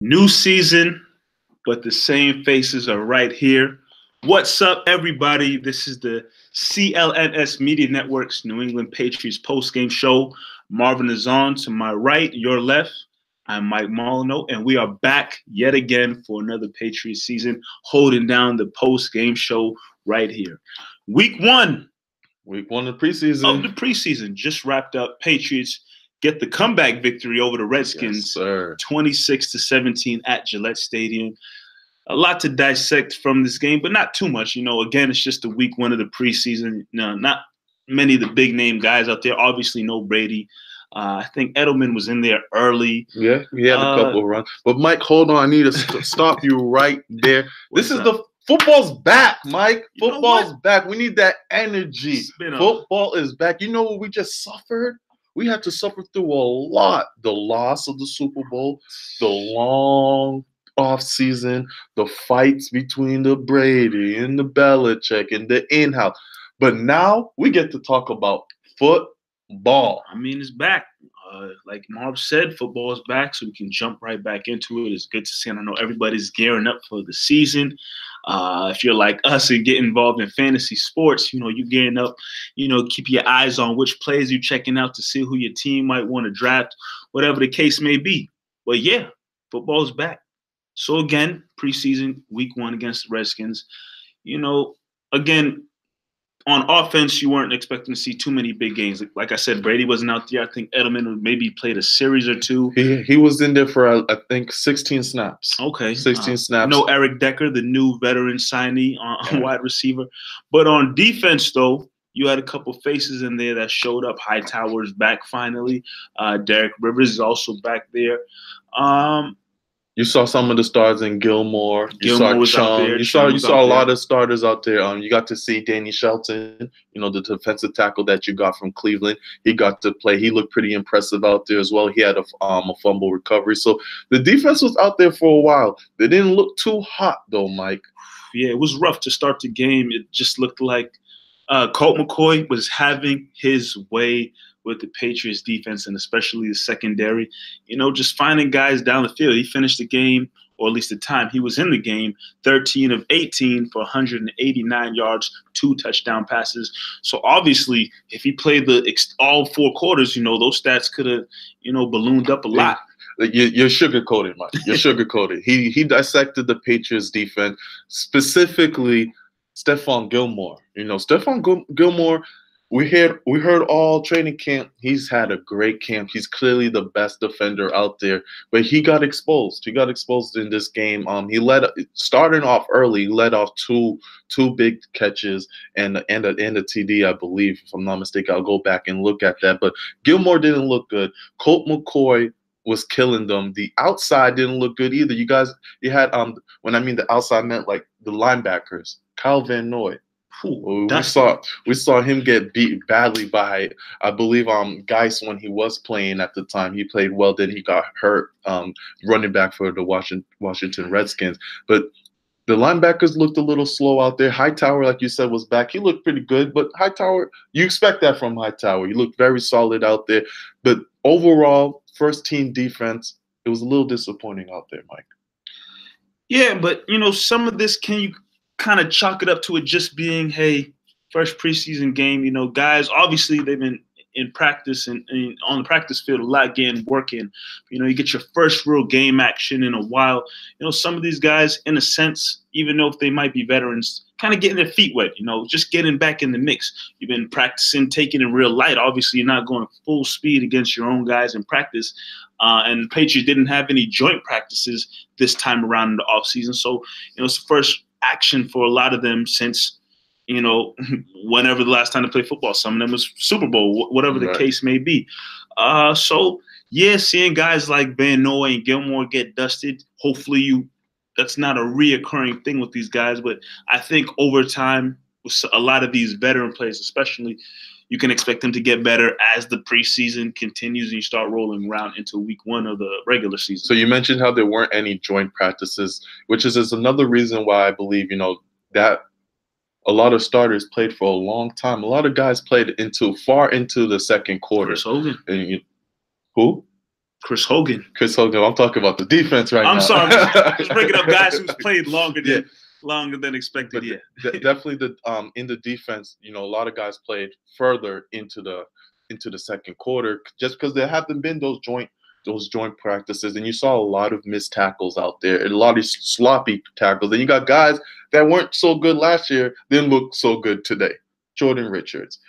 New season, but the same faces are right here. What's up, everybody? This is the CLNS Media Network's New England Patriots Postgame Show. Marvin is on to my right, your left. I'm Mike Molyneaux, and we are back yet again for another Patriots season, holding down the postgame show right here. Week one of the preseason just wrapped up. Patriots get the comeback victory over the Redskins, 26-17 at Gillette Stadium. A lot to dissect from this game, but not too much. Again, it's just the week one of the preseason. Not many of the big name guys out there. Obviously, no Brady. I think Edelman was in there early. Yeah, he had a couple of runs. But, Mike, hold on. I need to stop you right there. Football's back, Mike. Football's back. We need that energy. Football is back. You know what we just suffered? We had to suffer through a lot. The loss of the Super Bowl, the long off season, the fights between the Brady and the Belichick and the in-house. But now we get to talk about football. I mean, it's back. Like Marv said, football is back, so we can jump right back into it. It's good to see. And I know everybody's gearing up for the season. If you're like us and get involved in fantasy sports, you're gearing up, keep your eyes on which players you're checking out to see who your team might want to draft, whatever the case may be. But yeah, football's back. So again, preseason, week one against the Redskins. Again, on offense, you weren't expecting to see too many big games. Like I said, Brady wasn't out there. I think Edelman maybe played a series or two. He was in there for, I think, 16 snaps. Okay. 16 snaps. No Eric Decker, the new veteran signee on wide receiver. But on defense, though, you had a couple faces in there that showed up. Hightower's back finally. Derek Rivers is also back there. You saw some of the stars in Gilmore. You saw You saw a lot of starters out there. You got to see Danny Shelton, the defensive tackle that you got from Cleveland. He got to play. He looked pretty impressive out there as well. He had a fumble recovery. So the defense was out there for a while. They didn't look too hot, though, Mike. Yeah, it was rough to start the game. It just looked like Colt McCoy was having his way with the Patriots defense and especially the secondary, just finding guys down the field. He finished the game, or at least the time he was in the game, 13 of 18 for 189 yards, 2 touchdown passes. So obviously, if he played all 4 quarters, those stats could have, ballooned up a lot. You're sugarcoated, Mike. You're sugarcoated. He dissected the Patriots defense, specifically Stephon Gilmore. Stephon Gilmore, we heard all training camp. He's had a great camp. He's clearly the best defender out there, but he got exposed. He got exposed in this game. Starting off early, he led off two big catches and a TD, I believe, if I'm not mistaken. I'll go back and look at that. But Gilmore didn't look good. Colt McCoy was killing them. The outside didn't look good either. You had when I mean the outside, meant like the linebackers. Kyle Van Noy. We saw him get beat badly by, I believe, Geis when he was playing at the time. He played well, then he got hurt running back for the Washington Redskins. But the linebackers looked a little slow out there. Hightower, like you said, was back. He looked pretty good, but Hightower, you expect that from Hightower. He looked very solid out there. But overall, first-team defense, it was a little disappointing out there, Mike. Yeah, but, some of this, can you kind of chalk it up to it just being, hey, first preseason game? Guys, obviously they've been in practice and on the practice field a lot, working. You get your first real game action in a while. Some of these guys, in a sense, even though if they might be veterans, kind of getting their feet wet, just getting back in the mix. You've been practicing, taking it real light. Obviously, you're not going full speed against your own guys in practice. And the Patriots didn't have any joint practices this time around in the offseason. So, it's the first action for a lot of them since, whenever the last time they played football. Some of them was Super Bowl, whatever the case may be. So, yeah, seeing guys like Van Noy and Gilmore get dusted, hopefully that's not a reoccurring thing with these guys. But I think over time, with a lot of these veteran players especially, you can expect them to get better as the preseason continues and you start rolling around into week one of the regular season. So you mentioned how there weren't any joint practices, which is another reason why I believe, that a lot of starters played for a long time. A lot of guys played far into the second quarter. Chris Hogan. And who? Chris Hogan. Chris Hogan. I'm talking about the defense right now. I'm sorry. I'm just bringing up guys who's played longer than expected. But definitely in the defense, you know, a lot of guys played further into the second quarter just because there haven't been those joint practices, and you saw a lot of missed tackles out there, and a lot of sloppy tackles. And you got guys that weren't so good last year, didn't look so good today. Jordan Richards.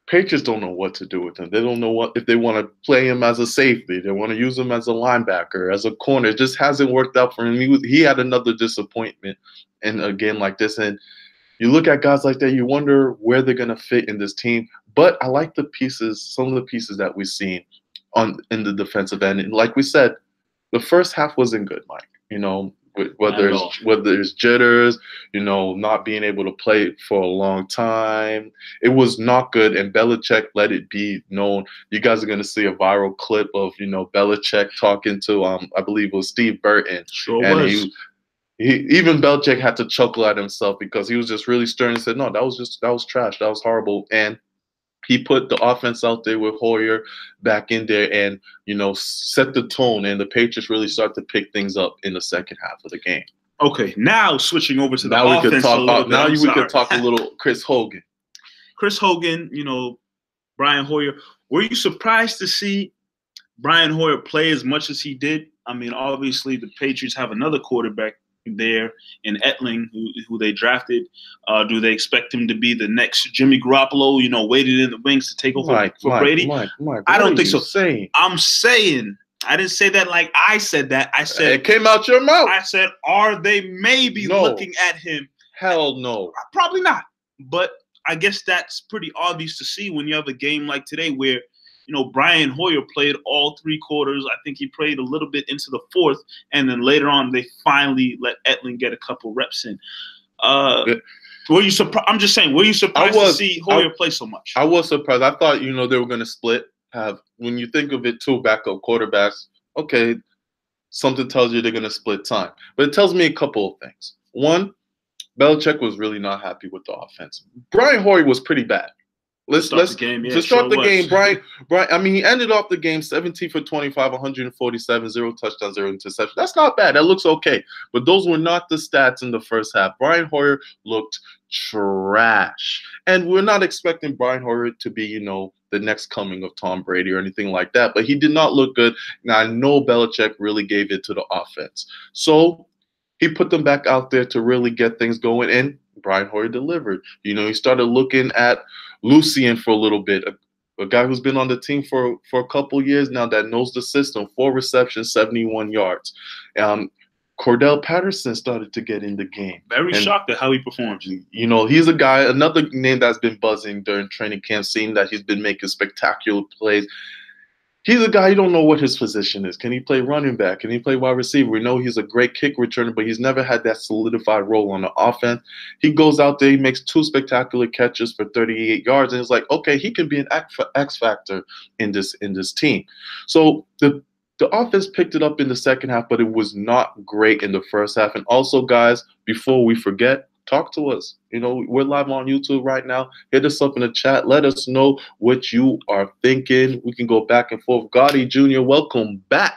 Patriots don't know what to do with him. They don't know if they want to play him as a safety. They want to use him as a linebacker, as a corner. It just hasn't worked out for him. He had another disappointment in a game like this. And you look at guys like that, you wonder where they're going to fit in this team. But I like the pieces, some of the pieces that we've seen in the defensive end. And like we said, the first half wasn't good, Mike. You know, whether it's jitters, you know, not being able to play for a long time. It was not good, and Belichick let it be known. You guys are going to see a viral clip of, you know, Belichick talking to, I believe it was Steve Burton. Sure and was. Even Belichick had to chuckle at himself because he was just really stern and said, no, that was trash. That was horrible. And he put the offense out there with Hoyer back in there and, you know, set the tone. And the Patriots really start to pick things up in the second half of the game. Okay, now switching over to the now offense we could talk a little bit. Now we could talk a little Chris Hogan. Chris Hogan, you know, Brian Hoyer. Were you surprised to see Brian Hoyer play as much as he did? I mean, obviously the Patriots have another quarterback there in Etling, who they drafted. Do they expect him to be the next Jimmy Garoppolo, you know, waited in the wings to take over for Brady? Mike, I don't think so. Saying? I'm saying, I didn't say that like I said that. I said it came out your mouth. I said, are they maybe looking at him? Hell no. Probably not. But I guess that's pretty obvious to see when you have a game like today where, you know, Brian Hoyer played all 3 quarters. I think he played a little bit into the 4th, and then later on they finally let Etling get a couple reps in. Were you surprised? I'm just saying, were you surprised to see Hoyer play so much? I was surprised. I thought, you know, they were going to split. When you think of it, 2 backup quarterbacks, okay, something tells you they're going to split time. But it tells me a couple of things. One, Belichick was really not happy with the offense. Brian Hoyer was pretty bad. To start the game, Brian, I mean, he ended off the game 17 for 25, 147, 0 touchdowns, 0 interceptions. That's not bad. That looks okay. But those were not the stats in the first half. Brian Hoyer looked trash. And we're not expecting Brian Hoyer to be, you know, the next coming of Tom Brady or anything like that. But he did not look good. Now, I know Belichick really gave it to the offense. So he put them back out there to really get things going. And Brian Hoyer delivered. You know, he started looking at Lucien for a little bit, a guy who's been on the team for a couple years now that knows the system. 4 receptions, 71 yards. Cordell Patterson started to get in the game. Very shocked at how he performs. You know, he's a guy, another name that's been buzzing during training camp, seeing that he's been making spectacular plays. He's a guy, you don't know what his position is. Can he play running back? Can he play wide receiver? We know he's a great kick returner, but he's never had that solidified role on the offense. He goes out there, he makes 2 spectacular catches for 38 yards, and it's like, okay, he can be an X factor in this team. So the offense picked it up in the second half, but it was not great in the first half. And also, guys, before we forget, talk to us. You know, we're live on YouTube right now. Hit us up in the chat. Let us know what you are thinking. We can go back and forth. Gotti Jr., welcome back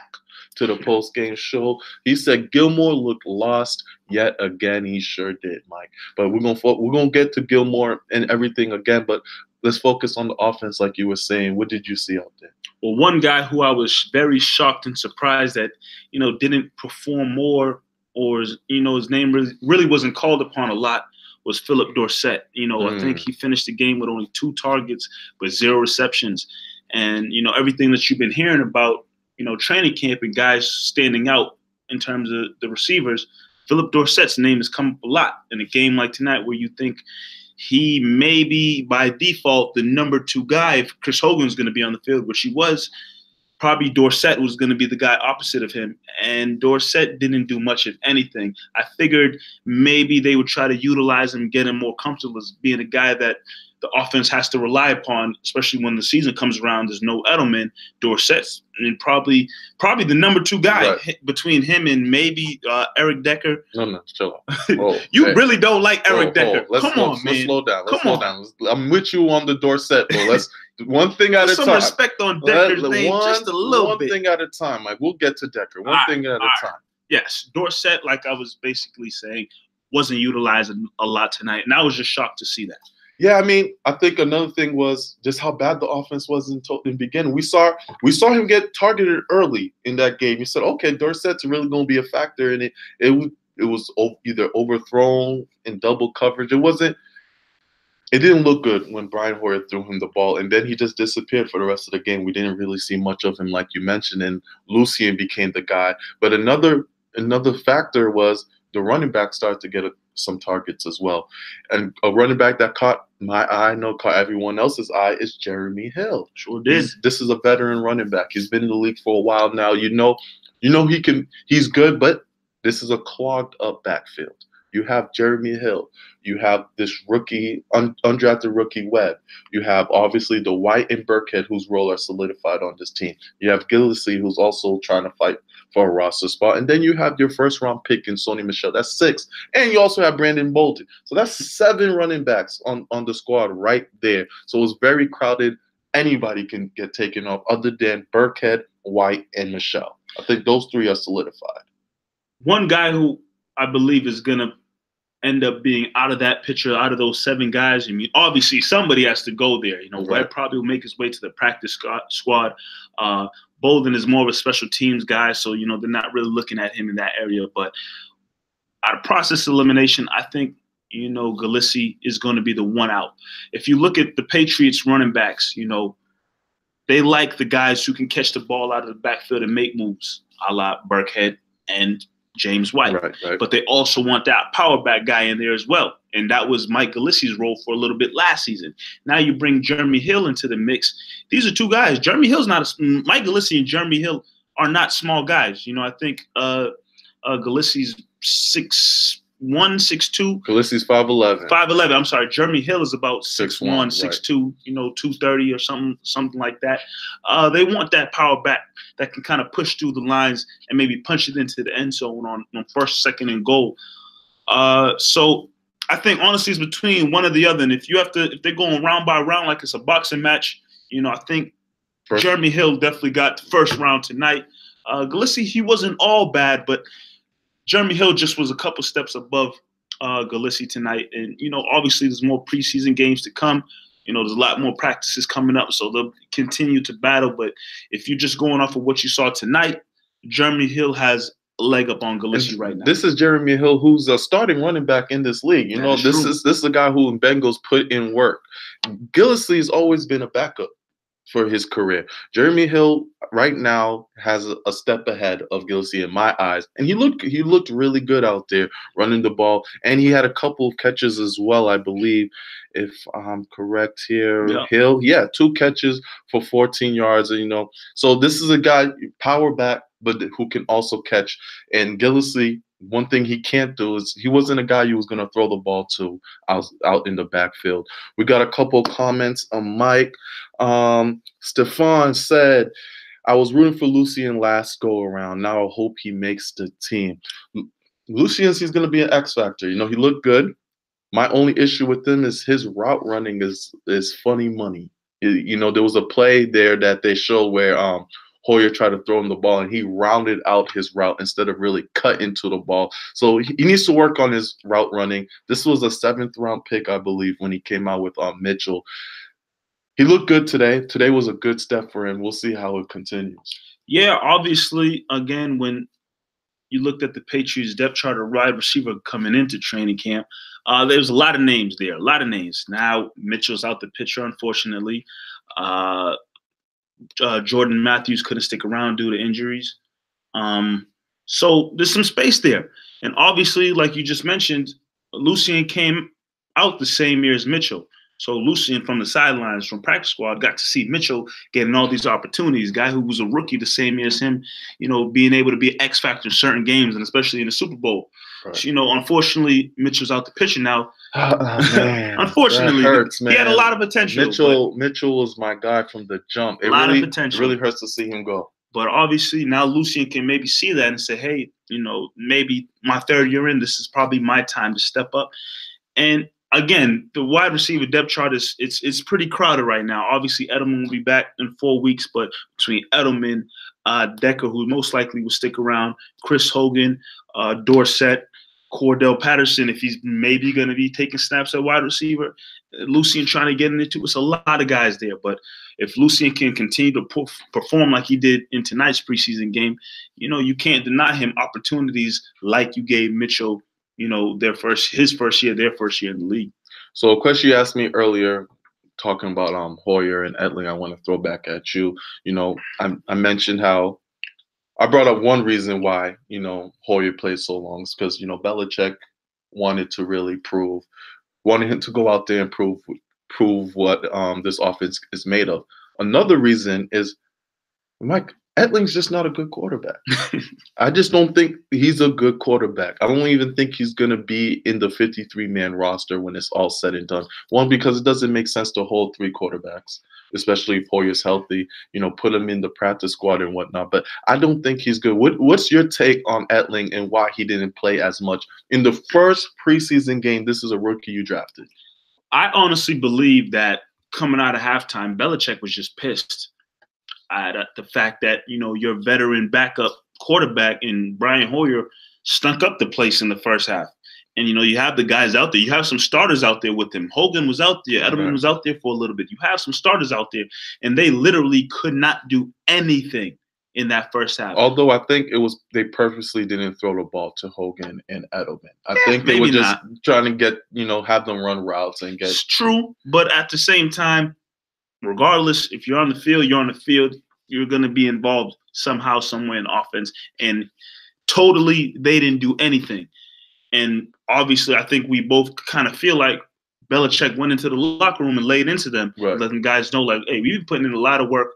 to the post-game show. He said Gilmore looked lost yet again. He sure did, Mike. But we're gonna get to Gilmore and everything again. But let's focus on the offense, like you were saying. What did you see out there? Well, one guy who I was very shocked and surprised that, you know, didn't perform more, or, you know, his name really wasn't called upon a lot, was Philip Dorsett. You know, I think he finished the game with only 2 targets, but 0 receptions. And, you know, everything that you've been hearing about, you know, training camp and guys standing out in terms of the receivers, Philip Dorsett's name has come up a lot in a game like tonight where you think he may be, by default, the number 2 guy if Chris Hogan's going to be on the field, which he was. Probably Dorsett was going to be the guy opposite of him, and Dorsett didn't do much of anything. I figured maybe they would try to utilize him, get him more comfortable as being a guy that the offense has to rely upon, especially when the season comes around. There's no Edelman. Dorsett's and probably the number 2 guy between him and maybe Eric Decker. No, chill out. You really don't like Eric Decker. Come on, man. Let's slow down. Let's slow down. I'm with you on the Dorsett, bro. Let's one thing at a time. Some respect on Decker's name, just a little bit. One thing at a time. Like, we'll get to Decker. One thing at a time. Yes, Dorsett, like I was basically saying, wasn't utilized a lot tonight, and I was just shocked to see that. Yeah, I mean, I think another thing was just how bad the offense was in the beginning. We saw him get targeted early in that game. You said, okay, Dorsett's really going to be a factor, and it was either overthrown in double coverage. It didn't look good when Brian Hoyer threw him the ball, and then he just disappeared for the rest of the game. We didn't really see much of him, like you mentioned, and Lucien became the guy. But another factor was the running back started to get some targets as well. And a running back that caught my eye, caught everyone else's eye, is Jeremy Hill. Sure did. This is a veteran running back. He's been in the league for a while now. You know he's good, but this is a clogged up backfield. You have Jeremy Hill. You have this rookie, undrafted rookie Webb. You have obviously the White and Burkhead, whose role are solidified on this team. You have Gillislee, who's also trying to fight for a roster spot. And then you have your first-round pick in Sony Michel. That's 6. And you also have Brandon Bolden. So that's 7 running backs on the squad right there. So it's very crowded. Anybody can get taken off other than Burkhead, White, and Michel. I think those 3 are solidified. One guy who I believe is going to end up being out of that picture, out of those 7 guys. I mean, obviously somebody has to go there. Webb probably will make his way to the practice squad. Bolden is more of a special teams guy, so they're not really looking at him in that area. But out of process elimination, I think Gillislee is going to be the one out. If you look at the Patriots running backs, they like the guys who can catch the ball out of the backfield and make moves, a la Burkhead and James White. Right. But they also want that power back guy in there as well. And that was Mike Gillislee's role for a little bit last season. Now you bring Jeremy Hill into the mix. These are 2 guys. Jeremy Hill's Mike Gillislee and Jeremy Hill are not small guys. I think Gillislee's 6'1", 6'2". Gillislee's 5'11". 5'11". I'm sorry. Jeremy Hill is about 6'1", 6'2", 230 or something like that. They want that power back that can kind of push through the lines and maybe punch it into the end zone on first, second, and goal. So I think honestly it's between one or the other. And if they're going round by round like it's a boxing match, I think Jeremy Hill definitely got the first round tonight. Gillislee, he wasn't all bad, but Jeremy Hill just was a couple steps above Gillislee tonight. And, obviously there's more preseason games to come. There's a lot more practices coming up, so they'll continue to battle. But if you're just going off of what you saw tonight, Jeremy Hill has a leg up on Gillislee right now. This is Jeremy Hill, who's a starting running back in this league. This is a guy who Bengals put in work. Gillislee's always been a backup for his career. Jeremy Hill right now has a step ahead of Gillislee in my eyes, and he looked really good out there running the ball, and he had a couple of catches as well, I believe, if I'm correct here. Yeah. Hill, 2 catches for 14 yards. So this is a guy power back, but who can also catch. And Gillislee, one thing he can't do is he wasn't a guy you was going to throw the ball to out in the backfield. We got a couple of comments on Mike. Stefan said, I was rooting for Lucien last go around. Now I hope he makes the team. Lucien's he's going to be an X factor. He looked good. My only issue with him is his route running is funny money. There was a play there that they showed where Hoyer tried to throw him the ball, and he rounded out his route instead of really cut into the ball. So he needs to work on his route running. This was a 7th-round pick, I believe, when he came out with Mitchell. He looked good today. Today was a good step for him. We'll see how it continues. Yeah, obviously, again, when you looked at the Patriots depth chart of wide receiver coming into training camp, there's a lot of names there, a lot of names. Now Mitchell's out the picture, unfortunately. Jordan Matthews couldn't stick around due to injuries. So there's some space there. And obviously, like you just mentioned, Lucien came out the same year as Mitchell. So Lucien from the sidelines, from practice squad, got to see Mitchell getting all these opportunities. Guy who was a rookie the same year as him, being able to be an X factor in certain games, and especially in the Super Bowl. Right. You know, unfortunately, Mitchell's out the picture now. Man, Unfortunately, that hurts, man. He had a lot of potential. Mitchell was my guy from the jump. A lot of potential. It really hurts to see him go. But obviously now Lucien can maybe see that and say, hey, you know, maybe my third year in, this is probably my time to step up. And again, the wide receiver depth chart it's pretty crowded right now. Obviously, Edelman will be back in 4 weeks, but between Edelman, Decker, who most likely will stick around, Chris Hogan, Dorsett, Cordell Patterson, if he's maybe going to be taking snaps at wide receiver, Lucien trying to get into it's a lot of guys there. But if Lucien can continue to perform like he did in tonight's preseason game, you know, you can't deny him opportunities like you gave Mitchell, you know, his first year in the league. So a question you asked me earlier, talking about Hoyer and Etling, I want to throw back at you. You know, I mentioned how I brought up one reason why, you know, Hoyer played so long is because, you know, Belichick wanted to really wanted him to go out there and prove what this offense is made of. Another reason is Etling's just not a good quarterback. I just don't think he's a good quarterback. I don't even think he's going to be in the 53-man roster when it's all said and done. One, because it doesn't make sense to hold 3 quarterbacks, especially if Hoyer's healthy, you know, put him in the practice squad and whatnot. But I don't think he's good. What's your take on Etling and why he didn't play as much in the first preseason game? This is a rookie you drafted. I honestly believe that coming out of halftime, Belichick was just pissed at the fact that, you know, your veteran backup quarterback in Brian Hoyer stunk up the place in the first half. And, you know, you have the guys out there. You have some starters out there with him. Hogan was out there. Edelman was out there for a little bit. You have some starters out there, and they literally could not do anything in that first half. Although I think they purposely didn't throw the ball to Hogan and Edelman. I think they were just trying to get, you know, have them run routes and get. It's true, but at the same time, regardless, if you're on the field, you're on the field. You're going to be involved somehow, somewhere in offense. And totally, they didn't do anything. And obviously, I think we both kind of feel like Belichick went into the locker room and laid into them, letting guys know, like, hey, we've been putting in a lot of work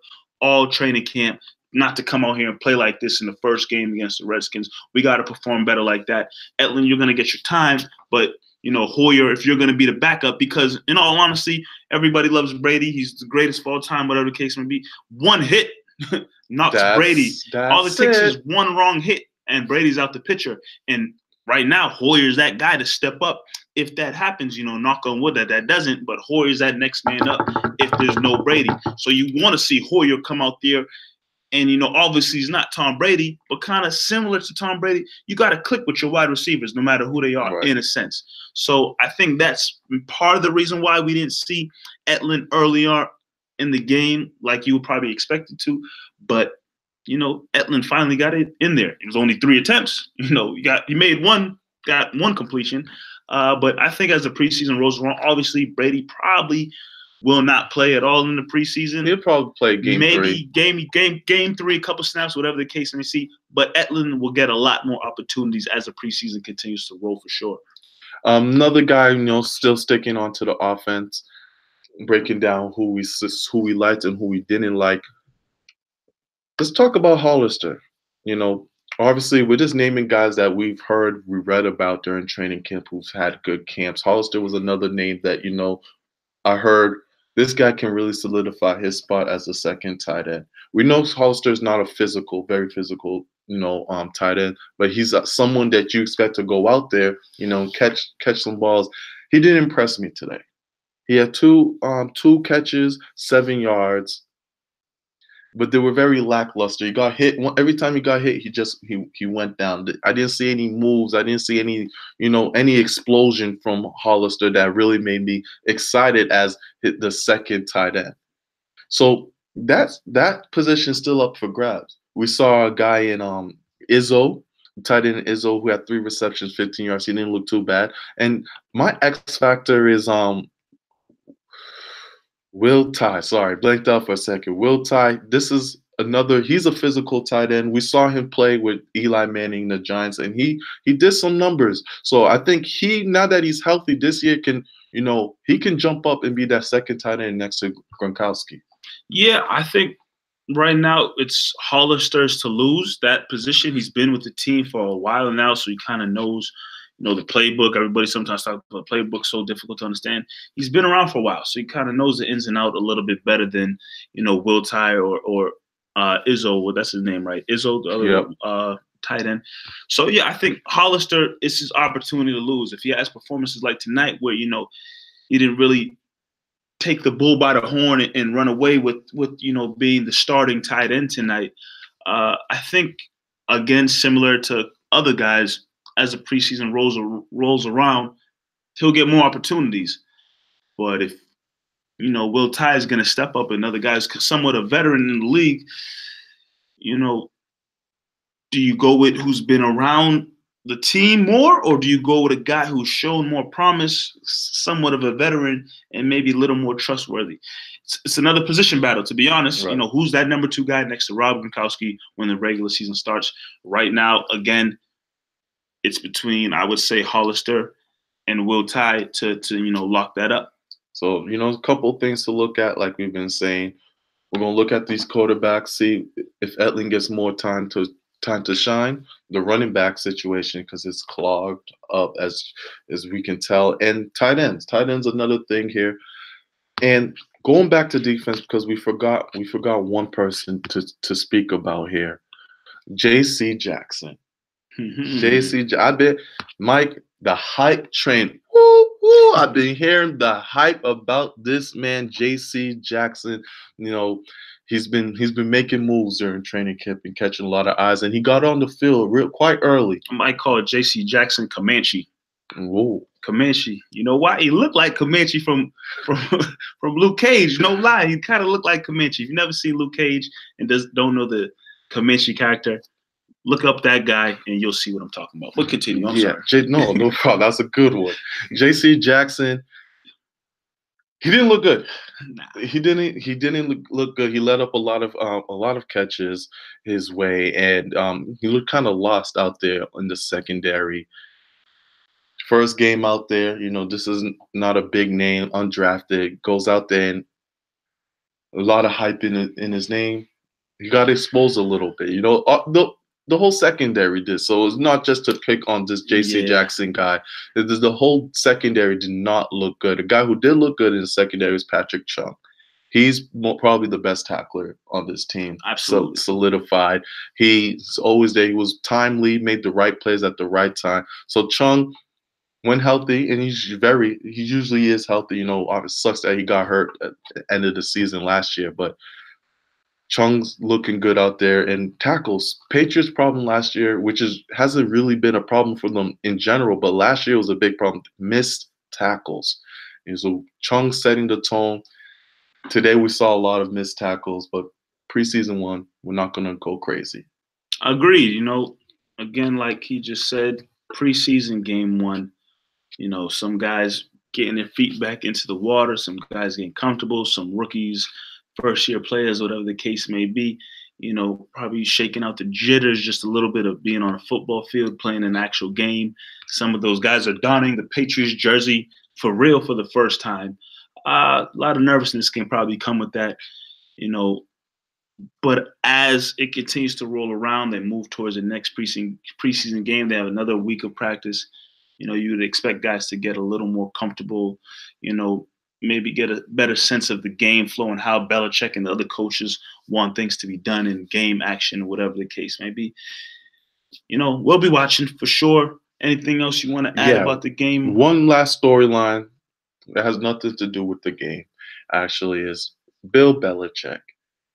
all training camp not to come out here and play like this in the first game against the Redskins. We got to perform better like that. Etling, you're going to get your time, but you know, Hoyer, if you're going to be the backup, because in all honesty, everybody loves Brady. He's the greatest of all time, whatever the case may be. One hit knocks Brady. All it takes is one wrong hit, and Brady's out the picture. And right now, Hoyer's that guy to step up. If that happens, you know, knock on wood that doesn't, but Hoyer's that next man up if there's no Brady. So you want to see Hoyer come out there. And, you know, obviously he's not Tom Brady, but kind of similar to Tom Brady. You got to click with your wide receivers no matter who they are, in a sense. So I think that's part of the reason why we didn't see Etling early on in the game like you would probably expect it to. But, you know, Etling finally got it in there. It was only 3 attempts. You know, he made one, got one completion. But I think as the preseason rolls around, obviously Brady probably – will not play at all in the preseason. He'll probably play game 3. Maybe game 3, a couple snaps, whatever the case may be. But Etling will get a lot more opportunities as the preseason continues to roll for sure. Another guy, you know, still sticking onto the offense, breaking down who we liked and who we didn't like. Let's talk about Hollister. You know, obviously, we're just naming guys that we read about during training camp who've had good camps. Hollister was another name that, you know, I heard this guy can really solidify his spot as a second tight end. We know Hollister is not a very physical, you know, tight end, but he's someone that you expect to go out there, you know, catch some balls. He didn't impress me today. He had two catches, 7 yards, but they were very lackluster. He got hit every time he got hit. He went down. I didn't see any moves. I didn't see any, you know, any explosion from Hollister that really made me excited as the second tight end. So that position is still up for grabs. We saw a guy in Izzo, tight end Izzo, who had 3 receptions, 15 yards. He didn't look too bad. And my X factor is Will Ty. Sorry, blanked out for a second. Will Ty, this is another, he's a physical tight end. We saw him play with Eli Manning, the Giants, and he did some numbers. So I think now that he's healthy this year, can, you know, he can jump up and be that second tight end next to Gronkowski. Yeah, I think right now it's Hollister's to lose that position. He's been with the team for a while now, so he kind of knows, the playbook. Everybody sometimes talks about the playbook, so difficult to understand. He's been around for a while, so he kind of knows the ins and outs a little bit better than, Will Ty or Izzo. Well, that's his name, right? Izzo, the other tight end. So, yeah, I think Hollister is his opportunity to lose. If he has performances like tonight where, he didn't really take the bull by the horn and run away with being the starting tight end tonight, I think, again, similar to other guys, as the preseason rolls around, he'll get more opportunities. But if, Will Ty is going to step up and other guys, somewhat a veteran in the league, do you go with who's been around the team more, or do you go with a guy who's shown more promise, somewhat of a veteran, and maybe a little more trustworthy? It's another position battle, to be honest. Right. Who's that number 2 guy next to Rob Gronkowski when the regular season starts? Right now, again, it's between, I would say, Hollister and Will Ty to lock that up. So, a couple of things to look at, like we've been saying. We're going to look at these quarterbacks, see if Etling gets more time to shine. The running back situation, because it's clogged up as we can tell. And tight ends. Tight ends another thing here. And going back to defense, because we forgot one person to speak about here. J.C. Jackson. I bet, Mike, the hype train. Woo, I've been hearing the hype about this man, J.C. Jackson. He's been making moves during training camp and catching a lot of eyes, and he got on the field quite early. I might call J.C. Jackson Comanche. Whoa. Comanche. You know why? He looked like Comanche from Luke Cage. No lie, he kind of looked like Comanche. If you've never seen Luke Cage and don't know the Comanche character, look up that guy and you'll see what I'm talking about. But continue. I'm sorry. No problem. That's a good one. J.C. Jackson. He didn't look good. Nah. He didn't look good. He let up a lot of catches his way, and he looked kind of lost out there in the secondary. First game out there, this is not a big name, undrafted. Goes out there and a lot of hype in his name. He got exposed a little bit. The whole secondary did. So it's not just to pick on this J.C. Jackson guy. The whole secondary did not look good. A guy who did look good in the secondary is Patrick Chung. He's probably the best tackler on this team. Absolutely. So solidified. He's always there. He was timely, made the right plays at the right time. So Chung, when healthy, and he usually is healthy. It sucks that he got hurt at the end of the season last year, but Chung's looking good out there. And tackles, Patriots' problem last year, which hasn't really been a problem for them in general, but last year was a big problem. Missed tackles. And so Chung setting the tone. Today we saw a lot of missed tackles, but preseason 1, we're not going to go crazy. Agreed. Again, like he just said, preseason game 1, some guys getting their feet back into the water, some guys getting comfortable, some rookies, first-year players, whatever the case may be, probably shaking out the jitters, just a little bit of being on a football field, playing an actual game. Some of those guys are donning the Patriots jersey for real for the first time. A lot of nervousness can probably come with that, but as it continues to roll around, they move towards the next preseason game. They have another week of practice. You would expect guys to get a little more comfortable, maybe get a better sense of the game flow and how Belichick and the other coaches want things to be done in game action, whatever the case may be. We'll be watching for sure. Anything else you want to add about the game? One last storyline that has nothing to do with the game, actually, is Bill Belichick.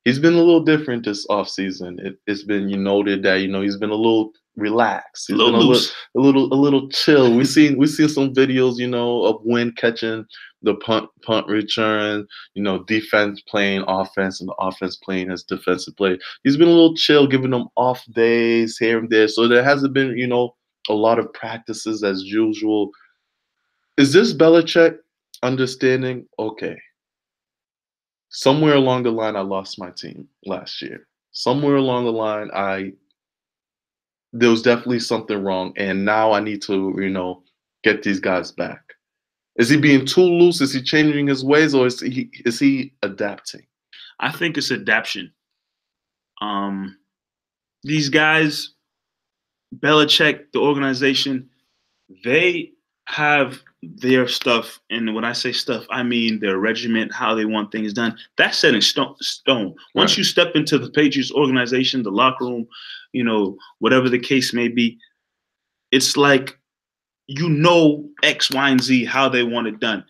He's been a little different this offseason. It's been noted that he's been a little relaxed. He's been a little chill. We seen some videos, of Wynn catching the punt return, defense playing offense and the offense playing as defensive play. He's been a little chill, giving them off days here and there. So there hasn't been, a lot of practices as usual. Is this Belichick understanding, okay, somewhere along the line I lost my team last year. Somewhere along the line there was definitely something wrong, and now I need to, get these guys back. Is he being too loose? Is he changing his ways, or is he adapting? I think it's adaptation. These guys, Belichick, the organization, they have their stuff, and when I say stuff, I mean their regiment, how they want things done. That's set in stone. Once you step into the Patriots organization, the locker room, whatever the case may be, it's like X, Y, and Z, how they want it done.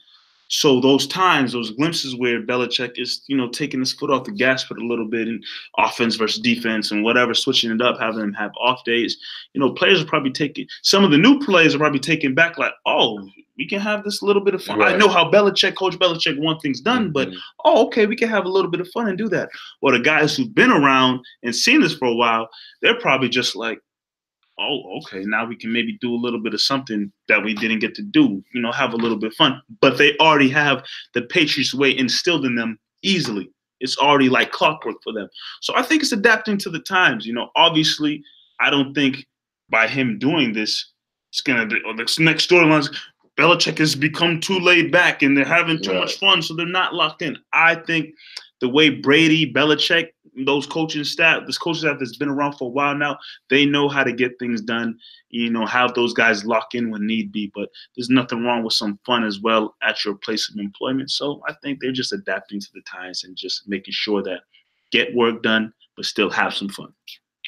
So those times, those glimpses where Belichick is, taking his foot off the gas foot a little bit in offense versus defense and whatever, switching it up, having them have off days, players are probably taking, some of the new players are probably taking back like, oh, we can have this little bit of fun. Right. I know how Coach Belichick want things done, but, okay, we can have a little bit of fun and do that. Well, the guys who've been around and seen this for a while, they're probably just like, oh, okay, now we can maybe do a little bit of something that we didn't get to do, have a little bit of fun. But they already have the Patriots way instilled in them easily. It's already like clockwork for them. So I think it's adapting to the times. Obviously, I don't think by him doing this, it's going to be, the next storylines, Belichick has become too laid back and they're having too much fun, so they're not locked in. I think the way Brady, Belichick, this coaching staff that's been around for a while now, they know how to get things done, have those guys lock in when need be. But there's nothing wrong with some fun as well at your place of employment. So I think they're just adapting to the times and just making sure that get work done, but still have some fun.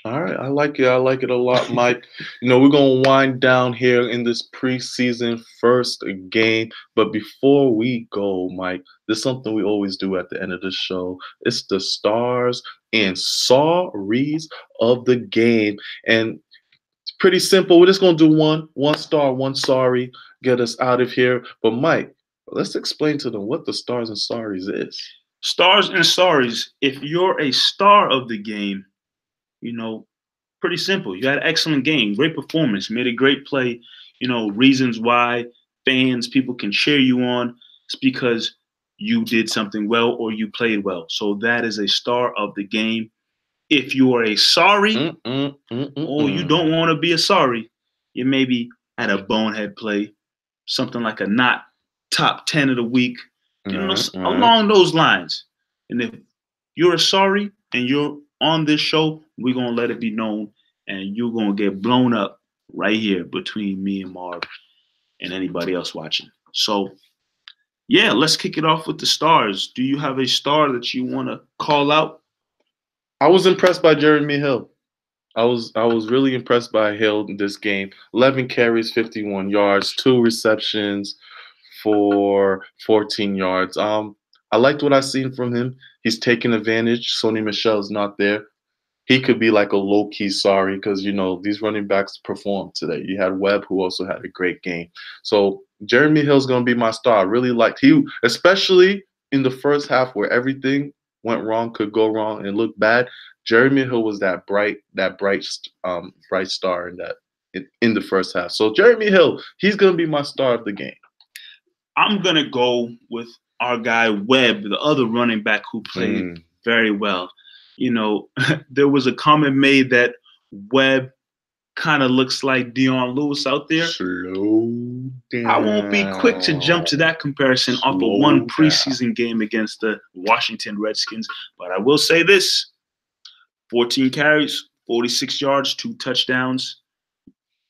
All right, I like it. I like it a lot, Mike. We're going to wind down here in this preseason first game. But before we go, Mike, there's something we always do at the end of the show. It's the stars and sories of the game. And it's pretty simple. We're just going to do one star, one sorry, get us out of here. But, Mike, let's explain to them what the stars and sories is. Stars and sories, if you're a star of the game, pretty simple. You had an excellent game, great performance, made a great play. Reasons why people can cheer you on. It's because you did something well or you played well. So that is a star of the game. If you are a sorry or you don't want to be a sorry, you maybe had a bonehead play, something like a not top 10 of the week, along those lines. And if you're a sorry and you're on this show, we're going to let it be known, and you're going to get blown up right here between me and Marv and anybody else watching. So, yeah, let's kick it off with the stars. Do you have a star that you want to call out? I was impressed by Jeremy Hill. I was really impressed by Hill in this game. 11 carries, 51 yards, 2 receptions for 14 yards. I liked what I seen from him. He's taking advantage. Sony Michel's not there. He could be like a low-key sorry because, these running backs performed today. You had Webb, who also had a great game. So Jeremy Hill's going to be my star. I really liked he, especially in the first half where everything went wrong, could go wrong, and looked bad. Jeremy Hill was that bright star in the first half. So Jeremy Hill, he's going to be my star of the game. I'm going to go with our guy Webb, the other running back who played very well. There was a comment made that Webb kind of looks like Dion Lewis out there. Slow down. I won't be quick to jump to that comparison off of one preseason game against the Washington Redskins, but I will say this: 14 carries, 46 yards, 2 touchdowns.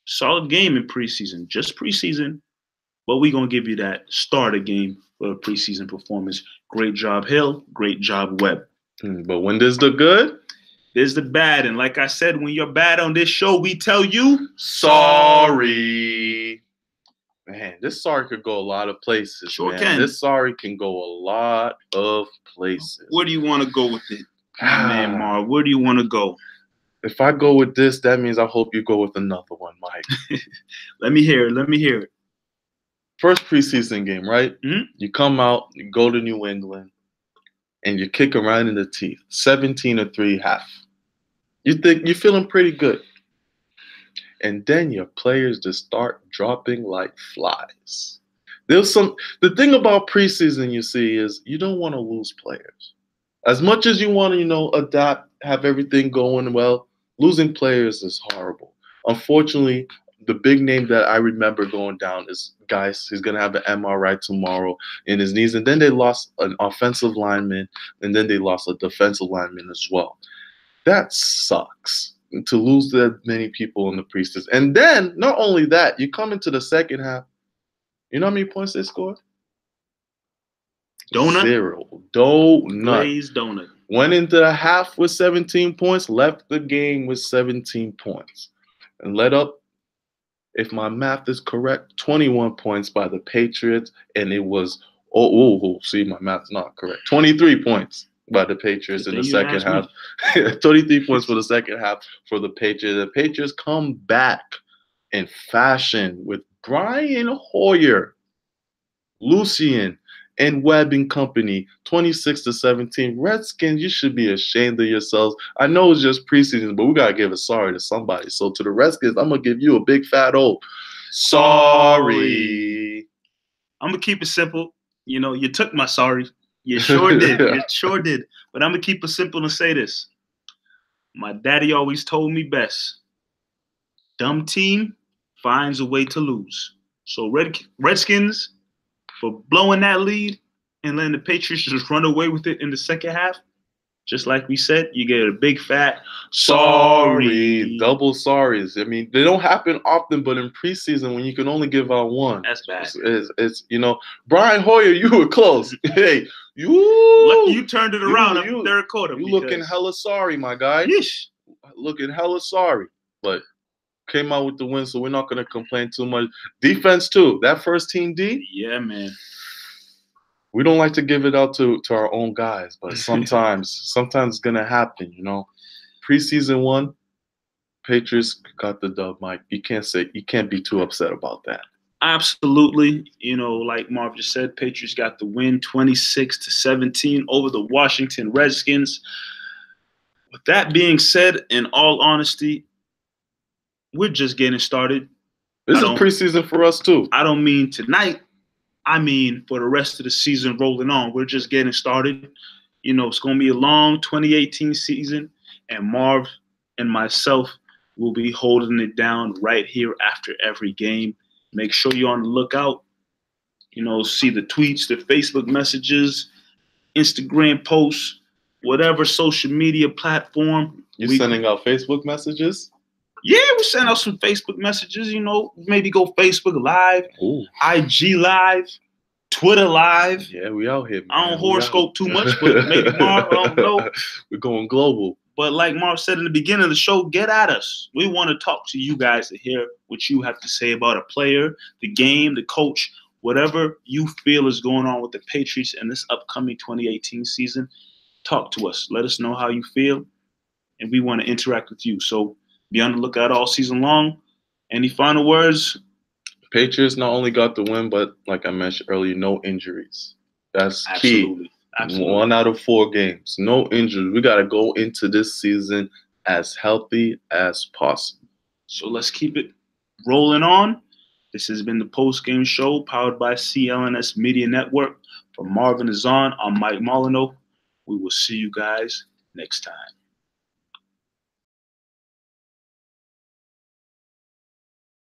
Solid game in preseason, just preseason, but we're going to give you that starter game for a preseason performance. Great job, Hill. Great job, Webb. But when there's the good, there's the bad. And like I said, when you're bad on this show, we tell you sorry. Man, this sorry could go a lot of places. Sure can. This sorry can go a lot of places. Where do you want to go with it, man, Marv? Where do you want to go? If I go with this, that means I hope you go with another one, Mike. Let me hear it. First preseason game, right? You come out, you go to New England, and you kick them right in the teeth. 17-3 half. You think you're feeling pretty good. And then your players just start dropping like flies. The thing about preseason, you see, is you don't want to lose players. As much as you want to, adapt, have everything going well, losing players is horrible. Unfortunately, the big name that I remember going down is Geis. He's going to have an MRI tomorrow in his knees. And then they lost an offensive lineman, and then they lost a defensive lineman as well. That sucks. to lose that many people in the preseason. And then, not only that, you come into the second half. You know how many points they scored? Donut? 0. Donut. Glazed donut. Went into the half with 17 points, left the game with 17 points. And led up, if my math is correct, 21 points by the Patriots. And it was, see, my math's not correct. 23 points by the Patriots in the second half. 23 points for the second half for the Patriots. The Patriots come back in fashion with Brian Hoyer, Lucien, and Webb and company, 26-17. Redskins, you should be ashamed of yourselves. I know it's just preseason, but we got to give a sorry to somebody. So to the Redskins, I'm going to give you a big fat O. Sorry. I'm going to keep it simple. You know, you took my sorry. You sure did. You sure did. But I'm going to keep it simple and say this. My daddy always told me best. Dumb team finds a way to lose. So Redskins, for blowing that lead and letting the Patriots just run away with it in the second half, just like we said, you get a big fat sorry. Double sorries. I mean, they don't happen often, but in preseason, when you can only give out one, that's bad. It's you know, Brian Hoyer, you were close. Hey, you turned it around after third quarter. You looking hella sorry, my guy. Yeesh. Looking hella sorry, but came out with the win, so we're not going to complain too much. Defense, too. That first team D. Yeah, man. We don't like to give it out to our own guys, but sometimes it's going to happen, you know. Preseason 1, Patriots got the dub, Mike. You can't be too upset about that. Absolutely. You know, like Marv just said, Patriots got the win 26-17 over the Washington Redskins. With that being said, in all honesty, we're just getting started. This is preseason for us, too. I don't mean tonight. I mean for the rest of the season rolling on. We're just getting started. You know, it's going to be a long 2018 season, and Marv and myself will be holding it down right here after every game. Make sure you're on the lookout. You know, see the tweets, the Facebook messages, Instagram posts, whatever social media platform. You sending out Facebook messages? Yeah, we send out some Facebook messages, you know, maybe go Facebook Live, IG Live, Twitter Live. Yeah, we out here, man. I don't horoscope too much, but maybe Marv, I don't know. We're going global. But like Marv said in the beginning of the show, get at us. We want to talk to you guys to hear what you have to say about a player, the game, the coach, whatever you feel is going on with the Patriots in this upcoming 2018 season. Talk to us. Let us know how you feel, and we want to interact with you. So be on the lookout all season long. Any final words? Patriots not only got the win, but like I mentioned earlier, no injuries. That's key. Absolutely. 1 out of 4 games. No injuries. We got to go into this season as healthy as possible. So let's keep it rolling on. This has been the Postgame Show powered by CLNS Media Network. For Marvin Ezhan, I'm Mike Molyneaux. We will see you guys next time.